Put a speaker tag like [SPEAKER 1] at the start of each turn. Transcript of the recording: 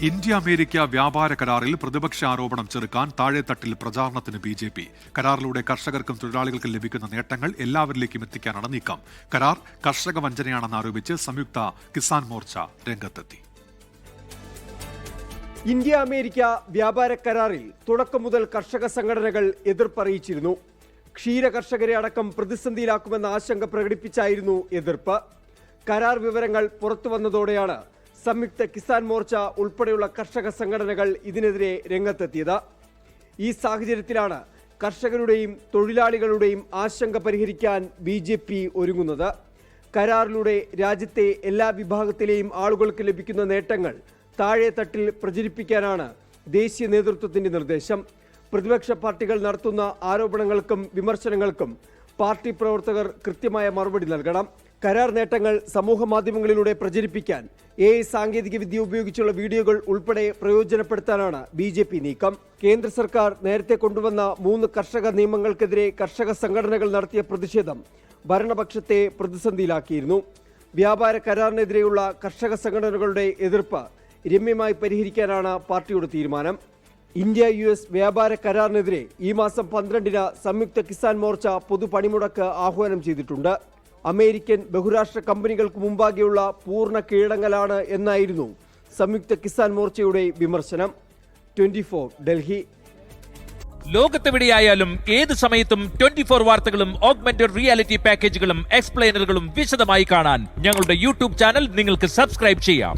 [SPEAKER 1] India America വ്യാപാര കരാറിൽ പ്രതിപക്ഷ ആരോപണം ചെറുക്കാൻ താഴെത്തട്ടിൽ പ്രചാരണത്തിന് ബി.ജെ.പി. കരാറിലൂടെ കർഷകർക്കും തൊഴിലാളികൾക്കും ലഭിക്കുന്ന നേട്ടങ്ങൾ എല്ലാവരിലേക്കും എത്തിക്കാനാണ് നീക്കം. കരാർ കർഷക വഞ്ചനയാണെന്ന് ആരോപിച്ച് സംയുക്ത കിസാൻ മോർച്ച രംഗത്തെത്തി.
[SPEAKER 2] ഇന്ത്യ അമേരിക്ക വ്യാപാര കരാറിൽ തുടക്കം മുതൽ കർഷക സംഘടനകൾ എതിർപ്പറിയിച്ചിരുന്നു. ക്ഷീര കർഷകരെ അടക്കം പ്രതിസന്ധിയിലാക്കുമെന്ന ആശങ്ക പ്രകടിപ്പിച്ചായിരുന്നു എതിർപ്പ്. കരാർ വിവരങ്ങൾ പുറത്തുവന്നതോടെയാണ് സംയുക്ത കിസാൻ മോർച്ച ഉൾപ്പെടെയുള്ള കർഷക സംഘടനകൾ ഇതിനെതിരെ രംഗത്തെത്തിയത്. ഈ സാഹചര്യത്തിലാണ് കർഷകരുടെയും തൊഴിലാളികളുടെയും ആശങ്ക പരിഹരിക്കാൻ ബി.ജെ.പി. ഒരുങ്ങുന്നത്. കരാറിലൂടെ രാജ്യത്തെ എല്ലാ വിഭാഗത്തിലെയും ആളുകൾക്ക് ലഭിക്കുന്ന നേട്ടങ്ങൾ താഴെത്തട്ടിൽ പ്രചരിപ്പിക്കാനാണ് ദേശീയ നേതൃത്വത്തിന്റെ നിർദ്ദേശം. പ്രതിപക്ഷ പാർട്ടികൾ നടത്തുന്ന ആരോപണങ്ങൾക്കും വിമർശനങ്ങൾക്കും പാർട്ടി പ്രവർത്തകർ കൃത്യമായ മറുപടി നൽകണം. കരാർ നേട്ടങ്ങൾ സമൂഹ മാധ്യമങ്ങളിലൂടെ പ്രചരിപ്പിക്കാൻ AI സാങ്കേതിക വിദ്യ ഉപയോഗിച്ചുള്ള വീഡിയോകൾ ഉൾപ്പെടെ പ്രയോജനപ്പെടുത്താനാണ് ബി.ജെ.പി. നീക്കം. കേന്ദ്ര സർക്കാർ നേരത്തെ കൊണ്ടുവന്ന 3 കർഷക നിയമങ്ങൾക്കെതിരെ കർഷക സംഘടനകൾ നടത്തിയ പ്രതിഷേധം ഭരണപക്ഷത്തെ പ്രതിസന്ധിയിലാക്കിയിരുന്നു. വ്യാപാര കരാറിനെതിരെയുള്ള കർഷക സംഘടനകളുടെ എതിർപ്പ് രമ്യമായി പരിഹരിക്കാനാണ് പാർട്ടിയുടെ തീരുമാനം. ഇന്ത്യ-US വ്യാപാര കരാറിനെതിരെ ഈ മാസം 12-ന് സംയുക്ത കിസാൻ മോർച്ച പൊതുപണിമുടക്ക് ആഹ്വാനം ചെയ്തിട്ടുണ്ട്. അമേരിക്കൻ ബഹുരാഷ്ട്ര കമ്പനികൾക്ക് മുമ്പാകെയുള്ള പൂർണ്ണ കീഴടങ്ങലാണ് എന്നായിരുന്നു സംയുക്ത കിസാൻ മോർച്ചയുടെ വിമർശനം. 24 ഡൽഹി.
[SPEAKER 3] ലോകത്തെവിടെയായാലും ഏത് സമയത്തും 24 വാർത്തകളും ഓഗ്മെന്റഡ് റിയാലിറ്റി പാക്കേജുകളും എക്സ്പ്ലെയിനറുകളും വിശദമായി കാണാൻ ഞങ്ങളുടെ യൂട്യൂബ് ചാനൽ നിങ്ങൾക്ക് സബ്സ്ക്രൈബ് ചെയ്യാം.